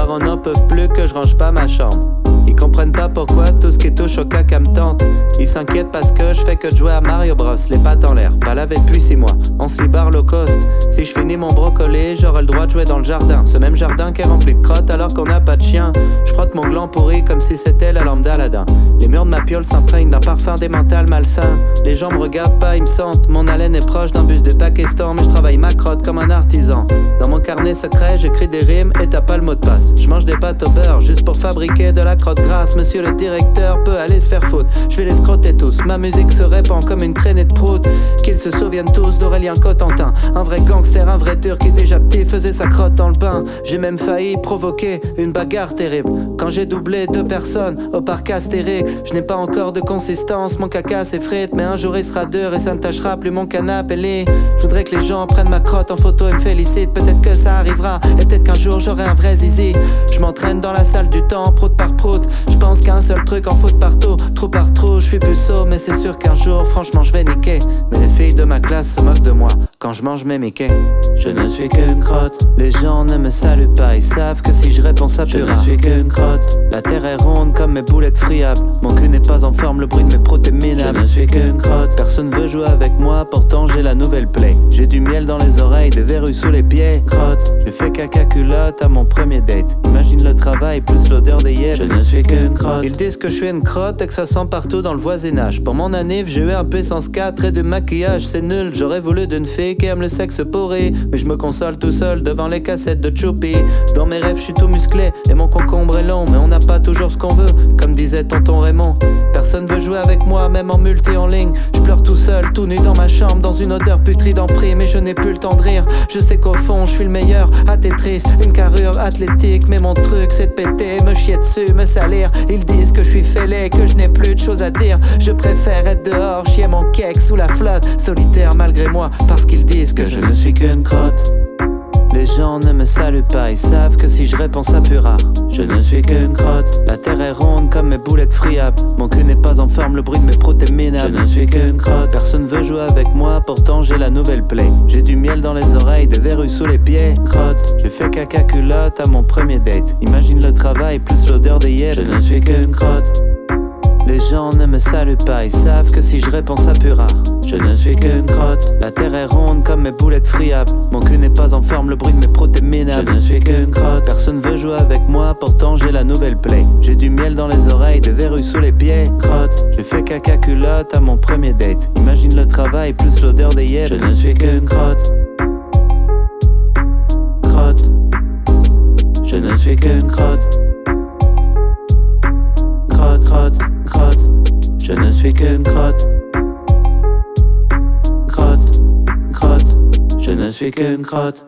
parents n'en peuvent plus que je range pas ma chambre. Ils comprennent pas pourquoi tout ce qui touche au caca me tente. Ils s'inquiètent parce que je fais que de jouer à Mario Bros, les pattes en l'air, pas lavé depuis 6 mois. On se libère low cost. Si je finis mon brocoli, j'aurai le droit de jouer dans le jardin. Ce même jardin qui est rempli de crottes alors qu'on n'a pas de chien. Je frotte mon gland pourri comme si c'était la lampe d'Aladin. Les murs de ma piole s'imprègnent d'un parfum démental malsain. Les gens me regardent pas, ils me sentent. Mon haleine est proche d'un bus de Pakistan, mais je travaille ma crotte comme un artisan. Dans mon carnet secret, j'écris des rimes et t'as pas le mot de passe. Je mange des pâtes au beurre juste pour fabriquer de la crotte grasse. Monsieur le directeur peut aller se faire foutre. Je vais les scrotter tous. Ma musique se répand comme une traînée de prout. Qu'ils se souviennent tous d'Aurélien Cotentin. Un vrai gangster, un vrai turc qui déjà petit faisait sa crotte dans le bain. J'ai même failli provoquer une bagarre terrible quand j'ai doublé 2 personnes au parc Astérix. Je n'ai pas encore de consistance, mon caca s'effrite, mais un jour il sera dur et ça ne tâchera plus mon canapé lit. Je voudrais que les gens prennent ma crotte en photo et me félicitent. Peut-être que ça arrivera et peut-être qu'un jour j'aurai un vrai zizi. Je m'entraîne dans la salle du temps, prout par prout. Je pense qu'un seul truc en fout partout, trou par trou. Je suis puceau mais c'est sûr qu'un jour franchement je vais niquer. Mais les filles de ma classe se moquent de moi quand je mange mes Mickey. Je ne suis qu'une crotte, les gens ne me saluent pas. Ils savent que si je réponds ça puera. Je ne suis qu'une crotte, la terre est ronde comme mes boulettes friables. Mon cul n'est pas en forme, le bruit de mes proutes est minable. Je ne suis qu'une crotte, personne veut jouer avec moi. Pourtant j'ai la nouvelle play. J'ai du miel dans les oreilles, des verrues sous les pieds. Crotte, j'ai fait caca culotte à mon premier date. Imagine le travail plus l'odeur des yeux. Je ne suis qu'une crotte. Ils disent que je suis une crotte et que ça sent partout dans le voisinage. Pour mon anniv, j'ai eu un puissance 4 et du maquillage, c'est nul. J'aurais voulu d'une fille qui aime le sexe pourri, mais je me console tout seul devant les cassettes de Choupi. Dans mes rêves, je suis tout musclé et mon concombre est long, mais on n'a pas toujours ce qu'on veut, comme disait tonton Raymond. Personne veut jouer avec moi, même en multi en ligne. Je pleure tout seul, tout nu dans ma chambre, dans une odeur putride en prix, mais je n'ai plus le temps de rire. Je sais qu'au fond, je suis le meilleur à Tetris, une carrure athlétique, mais mon truc c'est de péter, me chier dessus, me salir. Ils disent que je suis fêlé, que je n'ai plus de choses à dire. Je préfère être dehors, chier mon cake sous la flotte, solitaire malgré moi, parce qu'ils disent que je ne suis qu'une crotte. Les gens ne me saluent pas, ils savent que si je réponds ça puera. Je ne suis qu'une crotte, la terre est ronde comme mes boulettes friables. Mon cul n'est pas en forme, le bruit de mes proutes est minable. Je ne suis qu'une crotte, personne veut jouer avec moi, pourtant j'ai la nouvelle play. J'ai du miel dans les oreilles, des verrues sous les pieds. Crotte, j'ai fait caca culotte à mon premier date. Imagine le travail plus l'odeur des yeux. Je ne suis qu'une crotte. Les gens ne me saluent pas, ils savent que si je réponds ça puera. Je ne suis qu'une crotte, la terre est ronde comme mes boulettes friables. Mon cul n'est pas en forme, le bruit de mes proutes est minable. Je ne suis qu'une crotte, personne veut jouer avec moi, pourtant j'ai la nouvelle play. J'ai du miel dans les oreilles, des verrues sous les pieds. Crotte, j'ai fait caca culotte à mon premier date. Imagine le travail plus l'odeur des yeux. Je ne suis qu'une crotte. Crotte, je ne suis qu'une crotte. Crotte, crotte, crotte, je ne suis qu'une crotte. Crotte, crotte, je ne suis qu'une crotte.